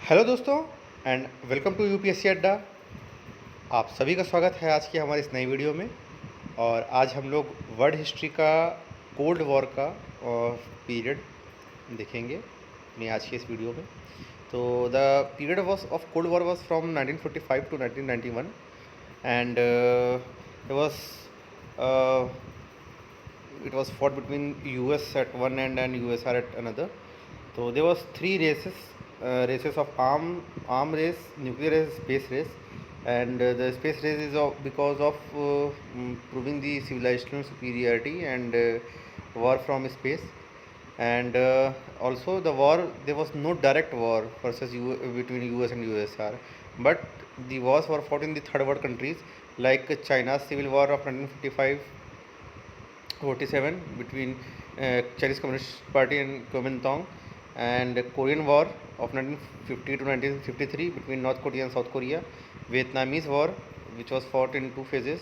Hello दोस्तों and welcome to UPSC अड्डा। आप सभी का स्वागत है आज की हमारी इस नई वीडियो में। और आज हम लोग वर्ल्ड हिस्ट्री का कोल्ड वॉर का पीरियड देखेंगे अपनी आज की इस वीडियो में। तो the period was of cold war was from 1945 to 1991 and it was fought between US at one end and USR at another. So there was three races of arm race, nuclear race, space race, and the space race is because of proving the civilizational superiority and war from space. And also the war, there was no direct war between US and USR, but the wars were fought in the third world countries like China's civil war of 1947 between Chinese Communist Party and Kuomintang, and Korean War of 1950 to 1953 between North Korea and South Korea, Vietnamese War, which was fought in two phases.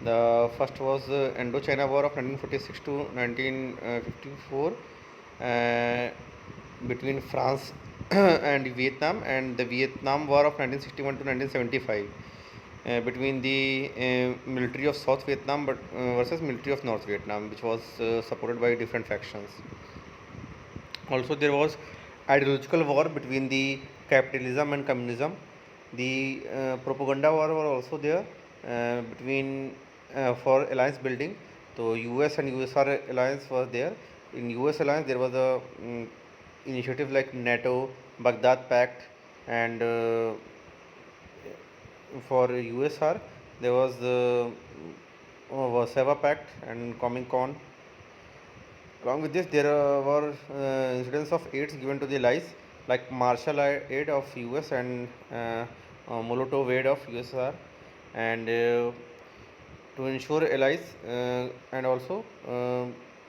The first was Indo-China War of 1946 to 1954 between France and Vietnam, and the Vietnam War of 1961 to 1975 between the military of South Vietnam versus military of North Vietnam, which was supported by different factions. Also, there was ideological war between the capitalism and communism. The propaganda war was also there between for alliance building. So US and USR alliance was there. In US alliance, there was a initiative like NATO, Baghdad Pact, and for USR there was the Warsaw Pact and Comecon. Along with this, there were incidents of aids given to the allies like Marshall aid of US and Molotov aid of USSR, and to ensure allies and also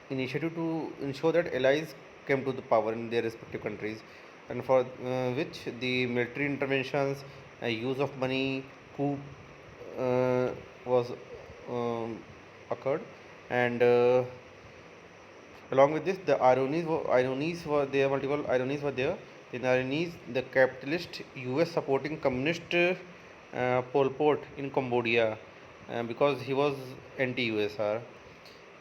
initiative to ensure that allies came to the power in their respective countries, and for which the military interventions, use of money, coup was occurred, and along with this, the ironies were there. Multiple ironies were there. In ironies, the capitalist U.S. supporting communist Pol Pot in Cambodia because he was anti-USR,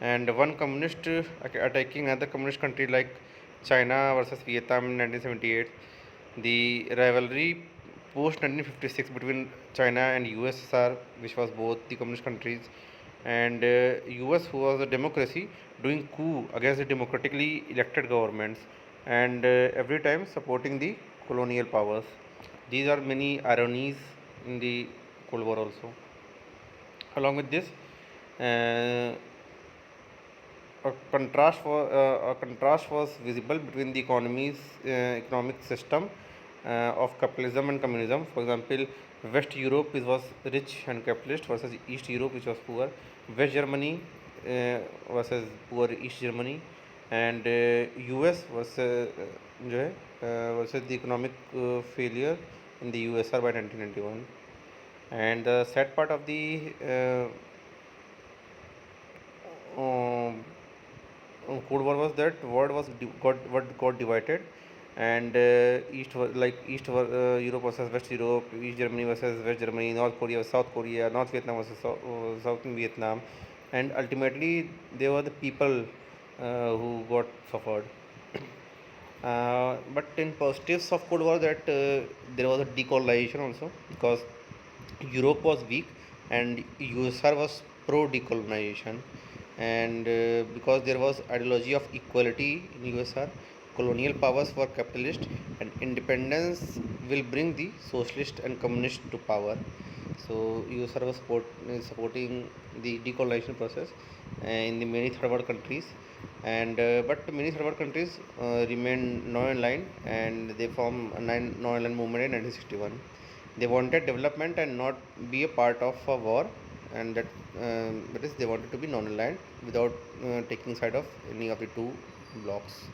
and one communist attacking another communist country like China versus Vietnam in 1978. The rivalry post 1956 between China and USSR, which was both the communist countries, and US, who was a democracy, doing coup against the democratically elected governments, and every time supporting the colonial powers. These are many ironies in the Cold War also. Along with this, uh, a contrast was visible between the economic system of capitalism and communism. For example, West Europe was rich and capitalist versus East Europe, which was poor. West Germany versus poor East Germany, and US versus the economic failure in the USR by 1991. And the sad part of the Cold War was that world got divided, and Europe versus West Europe, East Germany versus West Germany, North Korea versus South Korea, North Vietnam versus South Vietnam, and ultimately they were the people who got suffered. But in positives of Cold War, that there was a decolonization also, because Europe was weak and USSR was pro decolonization, and because there was ideology of equality in USSR, colonial powers were capitalist, and independence will bring the socialist and communist to power. So USSR was supporting the decolonization process in the many third world countries, and but many third world countries remained non-aligned, and they formed a non-aligned movement in 1961. They wanted development and not be a part of a war, and that is they wanted to be non-aligned without taking side of any of the two blocks.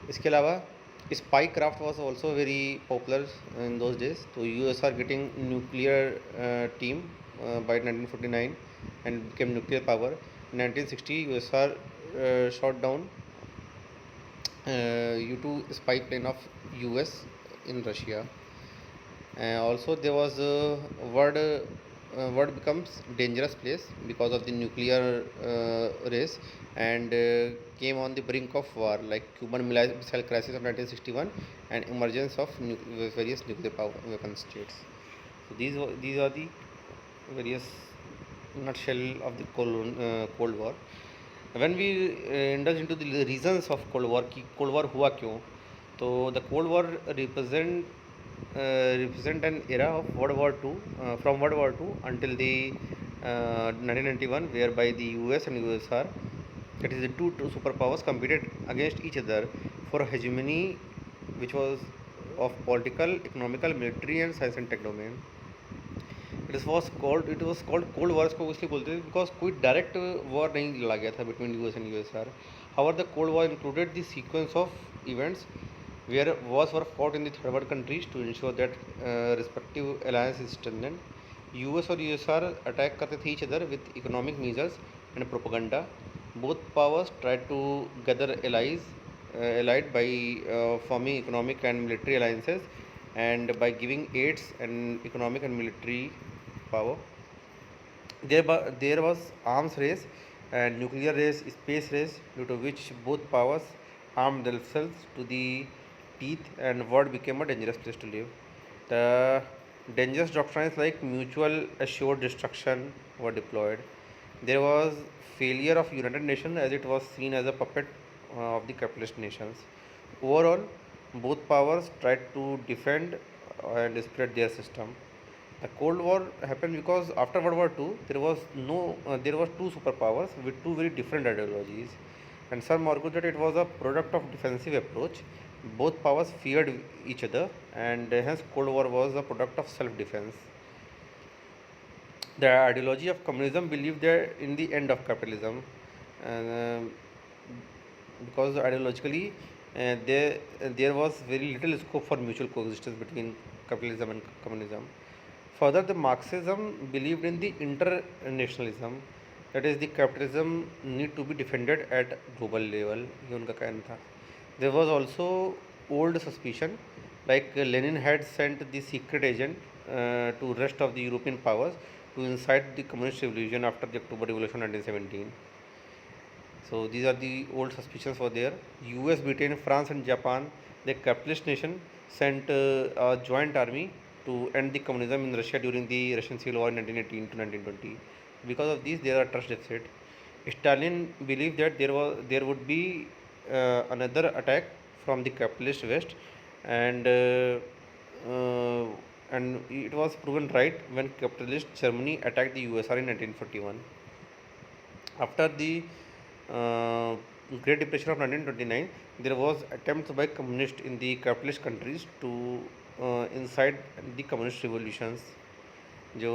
इसके अलावा spy craft was also very popular in those days. So US are getting nuclear team by 1949 and became nuclear power. In 1960, USR shot down U-2 spy plane of US in Russia. Also, there was a world becomes dangerous place because of the nuclear race and came on the brink of war, like Cuban missile crisis of 1961 and emergence of various nuclear power weapon states. So these are the various nutshell of the Cold War. When we indulge into the reasons of Cold War, कि Cold War हुआ क्यों, तो the Cold War represent an era of World War II, from World War II until the 1991, whereby the US and USSR, that is the two superpowers, competed against each other for hegemony, which was of political, economical, military, and science and tech domain. It was called cold war को इसलिए बोलते थे because कोई direct war नहीं लड़ा गया था between US and USR. However the cold war included the sequence of events where wars were fought in the third world countries to ensure that respective alliance is strengthened. US और USSR attack करते थे each other with economic measures and propaganda. Both powers tried to gather allied by forming economic and military alliances and by giving aids and economic and military power. There was arms race and nuclear race, space race, due to which both powers armed themselves to the teeth and world became a dangerous place to live. The dangerous doctrines like mutual assured destruction were deployed. There was failure of United Nations as it was seen as a puppet of the capitalist nations. Overall, both powers tried to defend and spread their system. The Cold War happened because after World War II there was two superpowers with two very different ideologies, and some argue that it was a product of defensive approach. Both powers feared each other, and hence Cold War was a product of self-defense. The ideology of communism believed that in the end of capitalism, and because ideologically there was very little scope for mutual coexistence between capitalism and communism. Further, the Marxism believed in the internationalism, that is, the capitalism need to be defended at global level. ये उनका कहना था. There was also old suspicion, like Lenin had sent the secret agent to rest of the European powers to incite the communist revolution after the October Revolution 1917. So these are the old suspicions were there. US, Britain, France, and Japan, the capitalist nation, sent a joint army to end the communism in Russia during the Russian Civil War in 1918 to 1920. Because of this, there are trust deficit. Stalin believed that there would be another attack from the capitalist West, and uh, and it was proven right when capitalist Germany attacked the USSR in 1941. After the uh, Great Depression of 1929, there was attempts by communists in the capitalist countries to incite the communist revolutions. जो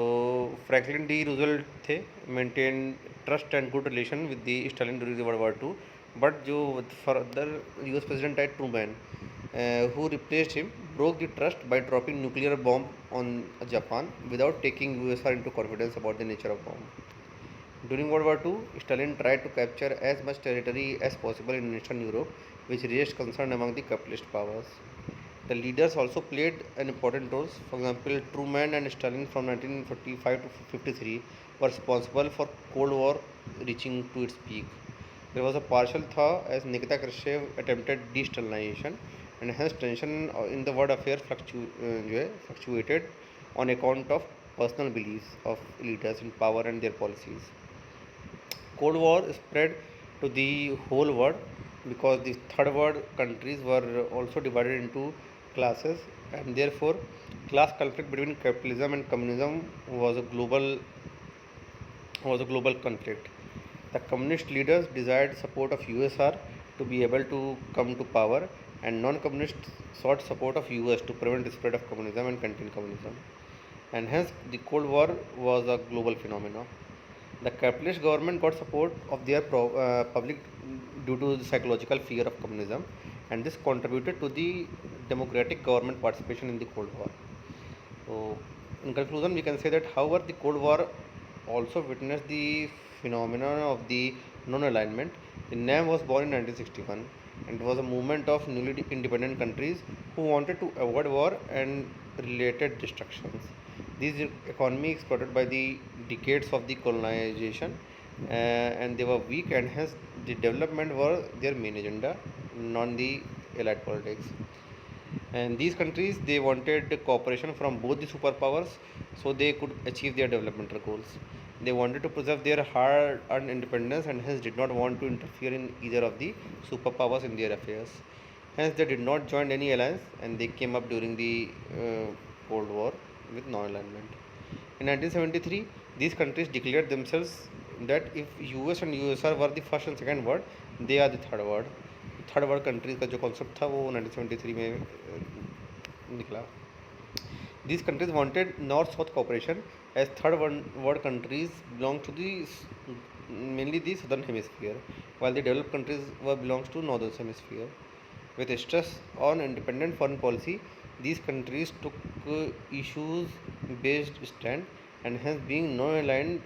Franklin D Roosevelt थे maintain trust and good relation with the Stalin during the World War two, but जो further US president आए Truman who replaced him broke the trust by dropping nuclear bomb on Japan without taking USSR into confidence about the nature of bomb. During World War II, Stalin tried to capture as much territory as possible in Eastern Europe, which raised concern among the capitalist powers. The leaders also played an important role. For example, Truman and Stalin from 1945 to 53 were responsible for Cold War reaching to its peak. There was a partial thaw as Nikita Khrushchev attempted de-Stalinization, and hence tension in the world affairs fluctuated on account of personal beliefs of leaders in power and their policies. Cold War spread to the whole world because the third world countries were also divided into classes, and therefore class conflict between capitalism and communism was a global conflict. The communist leaders desired support of USSR to be able to come to power, and non-communists sought support of US to prevent the spread of communism and contain communism. And hence, the Cold War was a global phenomenon. The capitalist government got support of their public due to the psychological fear of communism, and this contributed to the democratic government participation in the Cold War. So, in conclusion, we can say that, however, the Cold War also witnessed the phenomenon of the non-alignment. The NAM was born in 1961. and it was a movement of newly independent countries who wanted to avoid war and related destructions. These economy exploited by the decades of the colonization, and they were weak, and hence the development were their main agenda, not the allied politics. And these countries, they wanted cooperation from both the superpowers so they could achieve their developmental goals. They wanted to preserve their hard earned independence and hence did not want to interfere in either of the superpowers in their affairs. Hence they did not join any alliance, and they came up during the Cold War with non-alignment. In 1973, these countries declared themselves that if US and USSR were the first and second world, they are the third world. Third world countries का जो concept था वो 1973 में निकला. These countries wanted north-south cooperation as third world countries belong to the mainly the southern hemisphere, while the developed countries were belongs to northern hemisphere. With stress on independent foreign policy, these countries took issues-based stand, and hence being non-aligned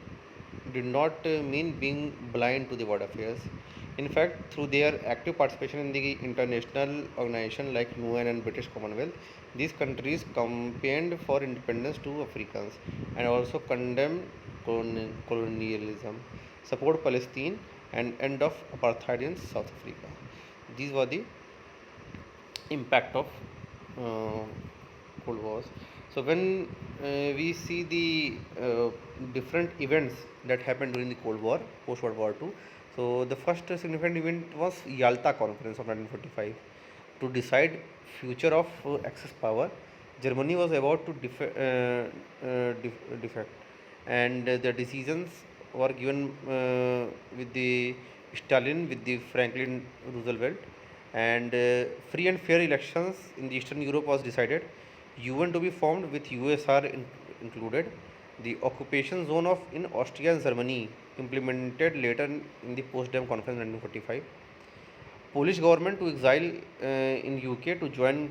did not mean being blind to the world affairs. In fact, through their active participation in the international organization like UN and British Commonwealth, these countries campaigned for independence to Africans and also condemned colonialism, support Palestine, and end of apartheid in South Africa. These were the impact of uh, Cold Wars. So when we see the different events that happened during the Cold War, post World War II, so the first significant event was Yalta Conference of 1945 to decide future of Axis power. Germany was about to defect, and the decisions were given with the Stalin, with the Franklin Roosevelt, and free and fair elections in the Eastern Europe was decided. UN to be formed with USSR included. The occupation zone of in Austria and Germany implemented later in the Potsdam Conference 1945. Polish government to exile in UK to join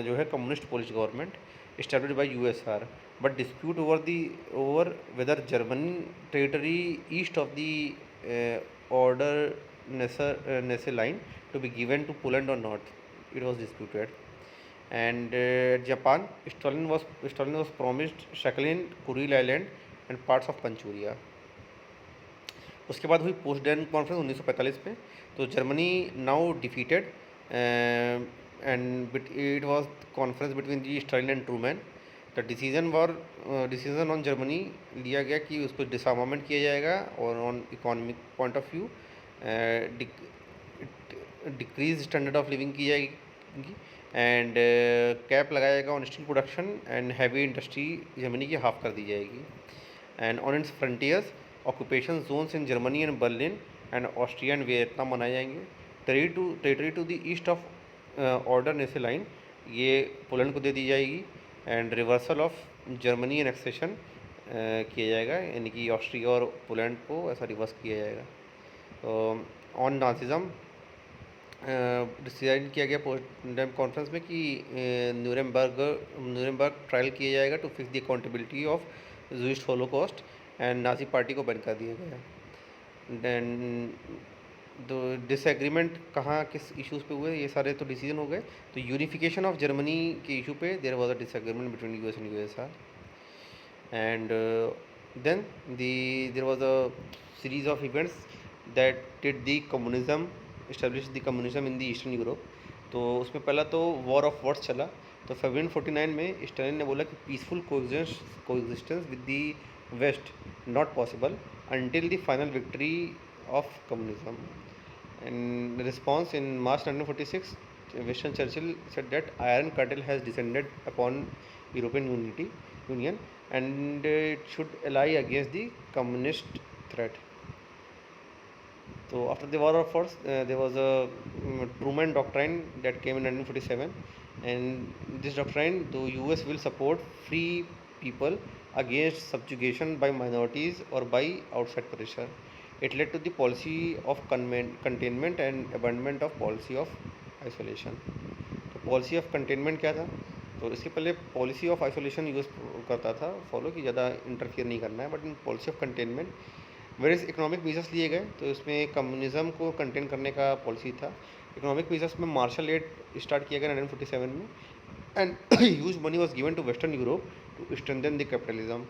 जो है communist Polish government established by USSR, but dispute over whether German territory east of the order Nesse line to be given to Poland or not. It was disputed. And Japan, Stalin was promised Sakhalin, Kuril Island and parts of Manchuria. उसके बाद हुई पोस्टडैन conference 1945 में. तो Germany now defeated and it was conference between the Stalin and Truman. The decision on Germany लिया गया कि उस पर डिसआर्मामेंट किया जाएगा और on economic point of view decrease standard of living की जाएगी एंड कैप लगाया जाएगा on steel production and heavy industry Germany की हाफ कर दी जाएगी. And on its frontiers occupation zones in Germany and Berlin and Austria and Vietnam बनाए जाएंगे. Territory to the east of Oder Neisse line ये Poland को दे दी जाएगी. And reversal of Germany annexation किया जाएगा, यानी कि ऑस्ट्रिया और पोलैंड को ऐसा रिवर्स किया जाएगा. तो ऑन नाजिज्म डिसाइड किया गया पोस्टडैम कॉन्फ्रेंस में कि न्यूरेमबर्ग ट्रायल किया जाएगा to fix the accountability of Jewish Holocaust and Nazi party को बैन कर दिया गया. देन तो डिसएग्रीमेंट कहाँ किस इश्यूज़ पे हुए, ये सारे तो डिसीजन हो गए. तो यूनिफिकेशन ऑफ जर्मनी के इशू पे there was a disagreement between US and USSR. And then there was a series of events that did the communism establish the communism in the eastern Europe. तो उसमें पहला तो war of words चला. तो फरवरी 49 में Stalin ने बोला कि peaceful coexistence with the west not possible until the final victory of communism. In response, in March 1946, Winston Churchill said that Iron Curtain has descended upon European Union and it should ally against the communist threat. So after the war of words, there was a Truman Doctrine that came in 1947, and this doctrine, the US will support free people against subjugation by minorities or by outside pressure. It led to the policy of containment and abandonment of policy of isolation. तो policy of containment क्या था? तो इसके पहले policy of isolation use करता था follow कि ज़्यादा इंटरफियर नहीं करना है. But in policy of containment various economic measures लिए गए. तो इसमें कम्युनिज्म को कंटेन करने का पॉलिसी था. इकोनॉमिक मीजर्स में मार्शल एड स्टार्ट किया गया 1947 में, and huge money was given to western Europe to strengthen the capitalism.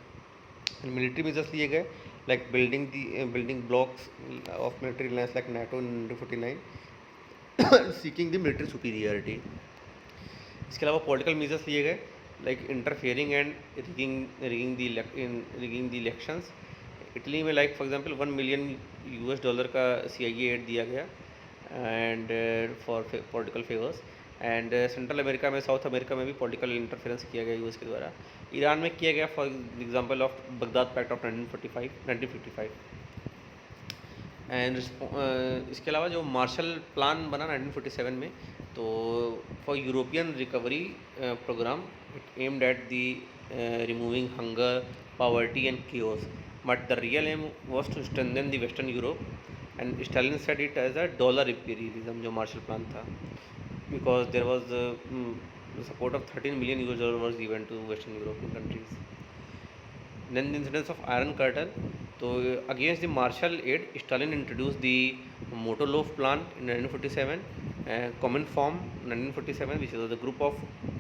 Military measures लिए गए, like building blocks of military alliance like NATO in 1949, seeking the military superiority. इसके अलावा political measures लिए गए, like interfering and rigging the elections. Italy में like for example $1 million का CIA aid दिया गया and for political favours. And central America में, south America में भी पॉलिटिकल इंटरफेरेंस किया गया US के द्वारा। ईरान में किया गया for example of Baghdad Pact of 1955। And इसके अलावा जो मार्शल प्लान बना 1947 में, तो for European recovery programme, it aimed at the removing hunger, poverty and chaos, but the real aim was to strengthen the western Europe, and Stalin said it as a dollar imperialism, जो Marshall Plan था, because there was support of $13 million was given to Western European countries. Then the incidence of Iron Curtain. So against the Marshall Aid, Stalin introduced the Motolov Plan in 1947, Common Form 1947, which is the group of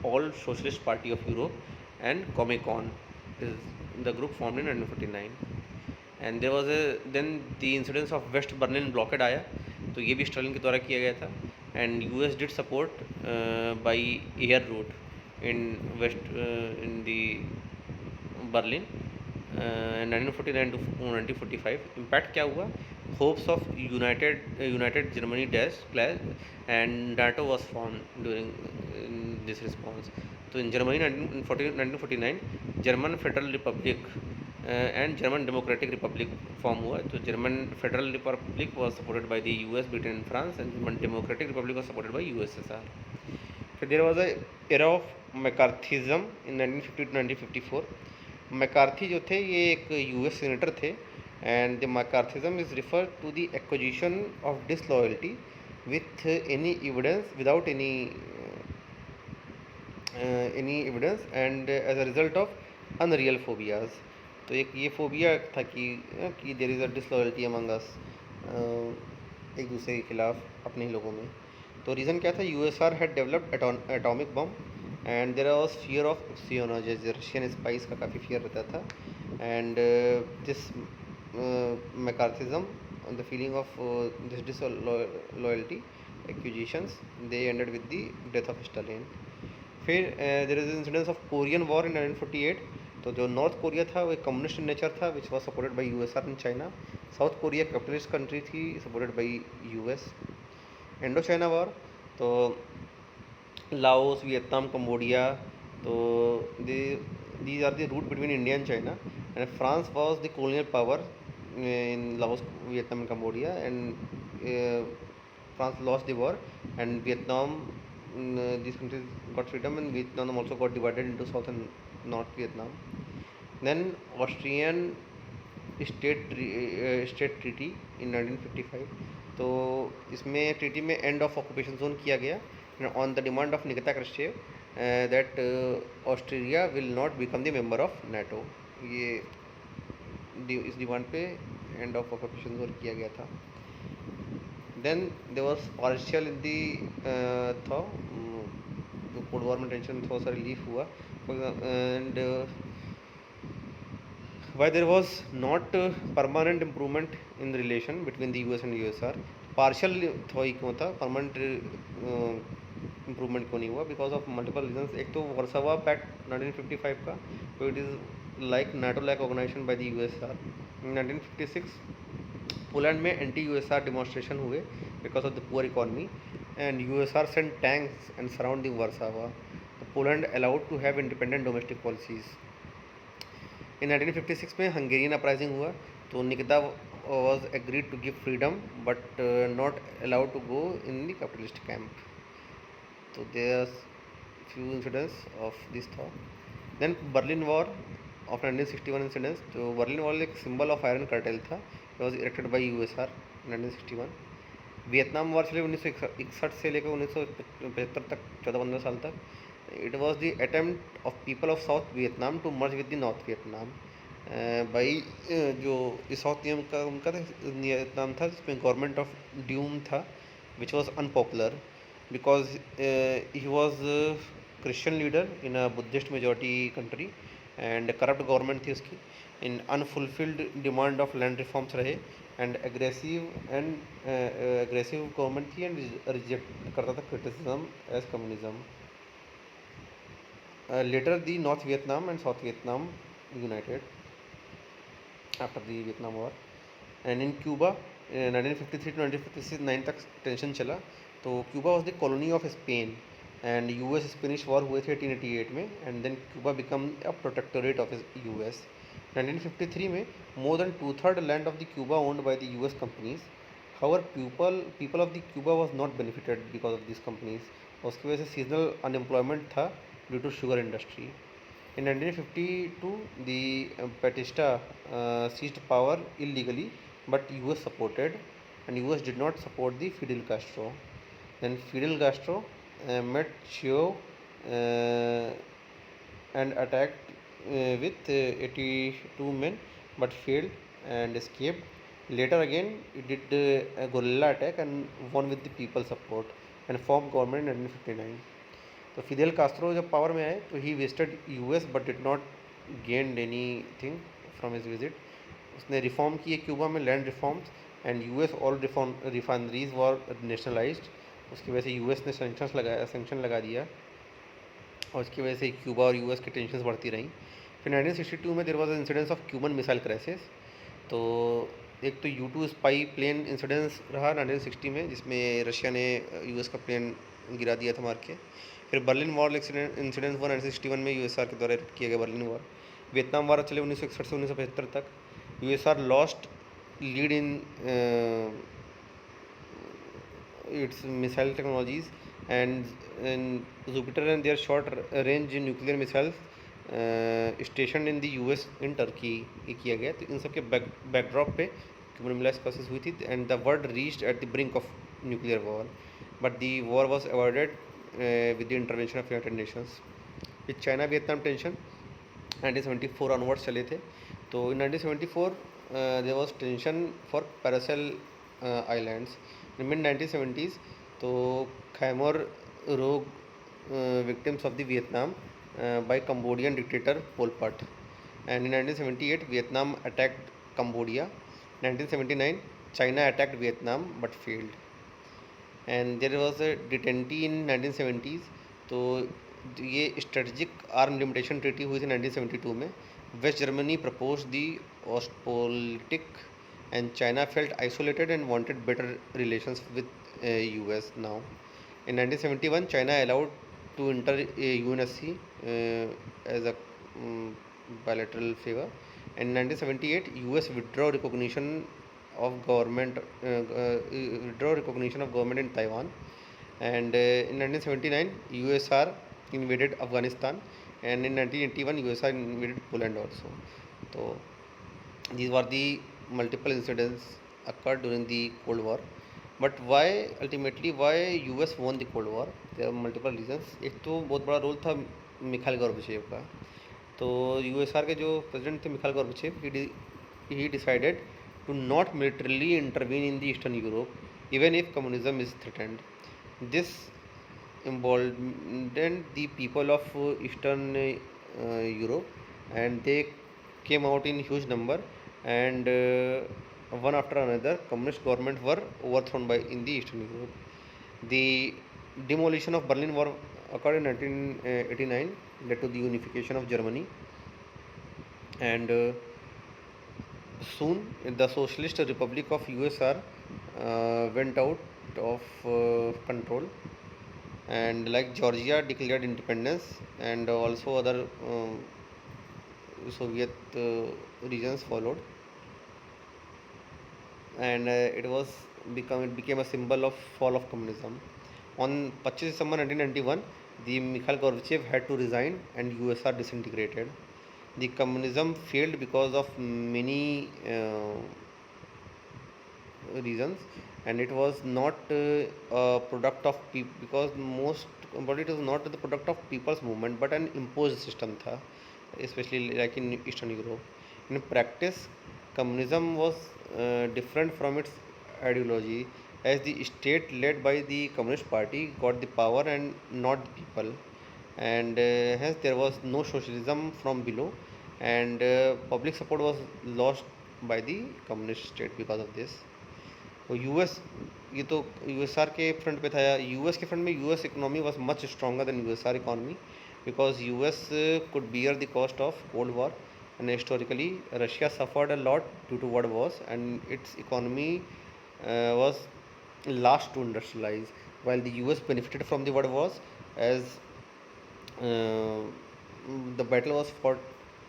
all Socialist Party of Europe, and Comecon is the group formed in 1949. And there was then the incidence of West Berlin blockade आया, तो ये भी Stalin के द्वारा किया गया था। And US did support by air route in west in the Berlin 1949 to 1945। Impact क्या हुआ? Hopes of united Germany dash clash and NATO was form during this response. तो in Germany 1949 German federal republic and German democratic republic form हुआ। तो German federal republic was supported by the US, Britain and France, and German democratic republic was supported by USSR। फिर there was a era of McCarthyism in 1950 to 1954। McCarthy जो थे ये एक US senator थे, and the McCarthyism is refer to the acquisition of disloyalty with any evidence without any evidence and as a result of unreal phobias. तो एक ये phobia था कि there is a disloyalty among us, एक दूसरे के खिलाफ अपने ही लोगों में। तो रीज़न क्या था? USSR had developed atomic bomb and there was fear of espionage, Russian spies का काफ़ी फियर रहता था। And this McCarthyism, the feeling of this disloyalty accusations, they ended with the death of Stalin. फिर there is incidence of Korean war in 1948। तो जो north Korea था वो एक कम्युनिस्ट नेचर था, which was supported by USSR and China. South Korea capitalist country थी, supported by US। Indo China war, तो Laos, Vietnam, Cambodia, तो these are the route between India and China, and France was the colonial power in Laos, Vietnam and Cambodia, and France lost the war, and Vietnam, these countries got freedom, and Vietnam also got divided into South and North Vietnam. Then Austrian state treaty in 1955। तो इसमें treaty में end of occupation zone किया गया on the demand of Nikita Khrushchev that Australia will not become the member of NATO. ये इस demand पे end of occupation zone किया गया था। देन देयर वाज पार्शियल इन दी था जो कोल्ड वॉर में टेंशन थोड़ा सा रिलीफ हुआ, and why there was not permanent improvement in the relation between the US and USSR। Partial था ही क्यों था, परमानेंट इम्प्रूवमेंट क्यों नहीं हुआ? Because of multiple reasons. एक तो वर्सोवा पैक्ट 1955 का, तो it is like NATO like organisation by the USSR। 1956 Poland में एंटी USSR डिमॉन्स्ट्रेशन हुए because of the poor economy, and USSR sent tanks and surrounding Warsaw. Poland allowed to have independent domestic policies. In 1956 में Hungarian uprising हुआ, तो Nikita was agreed to give freedom but not allowed to go in the capitalist camp. तो there few incidents of this था। Then Berlin war of 1961 incidents. तो Berlin war एक symbol of iron curtain था, it was erected by USSR 1961। Vietnam war चले 1961 से लेकर 1975 तक, 14-15 साल तक। It was the attempt of people of South Vietnam to merge with the North Vietnam by जो साउथ नियम का उनका वियतनाम था, जिसमें गवर्नमेंट ऑफ ड्यूम था, which was unpopular because he was a Christian leader in a Buddhist majority country and corrupt government थी उसकी in unfulfilled demand of land reforms रहे and aggressive government थी and reject करता था criticism as communism. Later the North Vietnam and South Vietnam united after the Vietnam War. And in Cuba 1953 to 1959 तक tension चला. तो Cuba was the colony of Spain and US Spanish war हुए थे 1888 में and then Cuba become a protectorate of US. 1953 में more than 2/3 land of the Cuba owned by the US companies. However people of the Cuba was not benefited because of this companies. उसकी वजह से seasonal unemployment था due to sugar industry. In 1952, the Batista seized power illegally, but US supported, and US did not support the Fidel Castro. Then Fidel Castro met Chio uh, and attacked with 82 men, but failed and escaped. Later again, he did a guerrilla attack and won with the people's support and formed government in 1959. तो Fidel Castro जब power में आए तो he visited US but did not gained any thing from his visit. उसने reform किए Cuba में land reforms and US all refineries were nationalised. उसकी वजह से यूएस ने सेंक्शन लगा दिया और उसकी वजह से क्यूबा और यूएस की टेंशन बढ़ती रहीं. फिर 1962 में there was incidence of Cuban missile crisis. तो एक तो U2 स्पाई प्लेन इंसिडेंस रहा 1960 में जिसमें रशिया ने यूएस का प्लेन गिरा दिया था मार के. फिर बर्लिन वॉर इंसिडेंस हुआ 1961 में यूएसआर के द्वारा किया गया बर्लिन वॉर. वियतनाम वॉर चले 1961 से 1975 तक. USSR lost lead in its missile technologies and Jupiter and their short range nuclear missiles station in the US in Turkey ये किया गया. तो इन सब के बैकड्रॉप पे क्यूबन मिसाइल क्राइसिस हुई थी and the world reached at the brink of nuclear war, but the war was avoided with the intervention of United Nations. with China Vietnam tension 1974 onwards चले थे. तो in 1974 there was tension for Paracel Islands. in mid 1970s तो Khmer Rouge victims of the Vietnam by Cambodian dictator Pol Pot. And in 1978 Vietnam attacked Cambodia. 1979 China attacked Vietnam but failed. And there was a detente in 1970s. तो ये strategic arm limitation treaty हुई थी 1972 में. West Germany propose the Ostpolitik and China felt isolated and wanted better relations with US now. In 1971 China allowed to enter UNSC as a bilateral favor. In 1978 US withdraw recognition of government in Taiwan. And in 1979 USR invaded Afghanistan, and in 1981 USR invaded Poland also. So these were the multiple incidents occurred during the Cold War. But why US won the Cold War? There are multiple reasons. एक तो बहुत बड़ा role था Mikhail Gorbachev का. तो USR के जो president थे Mikhail Gorbachev, he decided to not militarily intervene in the Eastern Europe even if communism is threatened. This emboldened the people of Eastern Europe, and they came out in huge number, and one after another communist governments were overthrown in the Eastern Europe. The demolition of Berlin Wall occurred in 1989, led to the unification of Germany, and soon the Socialist Republic of USR went out of control, and like Georgia declared independence, and also other Soviet regions followed, and it became a symbol of fall of communism. On 25 December 1991, the Mikhail Gorbachev had to resign and USR disintegrated. The communism failed because of many reasons, and it was not a product of people, because but it was not the product of people's movement but an imposed system tha, especially like in Eastern Europe. In practice, communism was different from its ideology. as the state led by the Communist Party got the power and not the people, and hence there was no socialism from below, and public support was lost by the communist state because of this. तो US, ये तो USR के front पे था, US के front में US economy was much stronger than USR economy because US could bear the cost of Cold War, and historically Russia suffered a lot due to world wars, and its economy was last to industrialize, while the US benefited from the world wars as uh, the battle was fought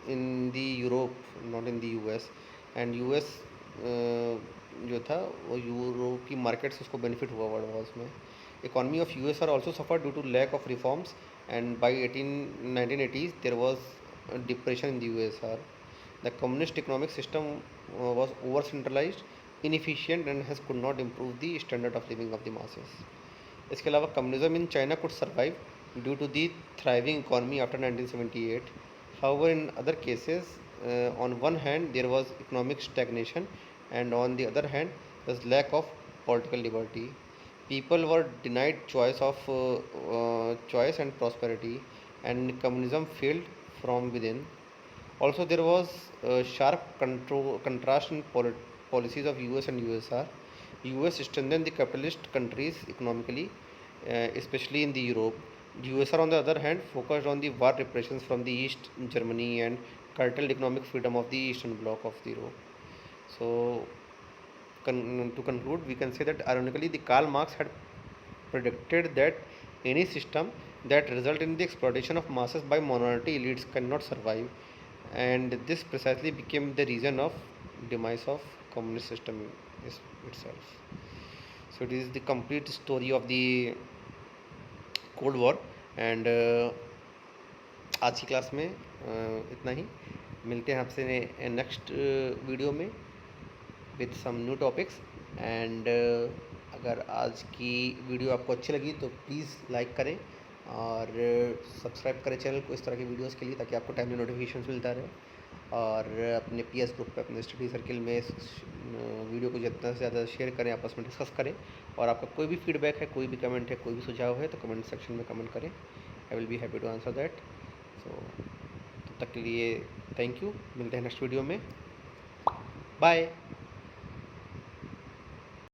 in the Europe, not in the US, and US जो था वो Europe की market से उसको benefit हुआ world wars में. Economy of US are also suffer due to lack of reforms, and by 1980s there was a depression in the USR. The communist economic system was over centralized, inefficient, and has could not improve the standard of living of the masses. इसके अलावा communism in China could survive due to the thriving economy after 1978. However, in other cases, on one hand there was economic stagnation, and on the other hand there was lack of political liberty. People were denied choice and prosperity, and communism failed from within. Also, there was a sharp contrast in policies of US and USR. US strengthened the capitalist countries economically, especially in the Europe. USR, on the other hand, focused on the war repressions from the East Germany and curtailed economic freedom of the Eastern Bloc of the Europe. So, to conclude, we can say that ironically, the Karl Marx had predicted that any system that result in the exploitation of masses by minority elites cannot survive, and this precisely became the reason of demise of communist system itself. So it is the complete story of the cold war. And आज की class में इतना ही. मिलते हैं आपसे next video में with some new topics. And अगर आज की वीडियो आपको अच्छी लगी तो प्लीज़ लाइक करें और सब्सक्राइब करें चैनल को इस तरह की वीडियोस के लिए, ताकि आपको टाइमली नोटिफिकेशन मिलता रहे. और अपने पीएस ग्रुप पे, अपने स्टडी सर्किल में इस वीडियो को जितना से ज़्यादा शेयर करें, आपस में डिस्कस करें. और आपका कोई भी फीडबैक है, कोई भी कमेंट है, कोई भी सुझाव है तो कमेंट सेक्शन में कमेंट करें. I will be happy to answer that. So तब तक के लिए थैंक यू. मिलते हैं नेक्स्ट वीडियो में. बाय.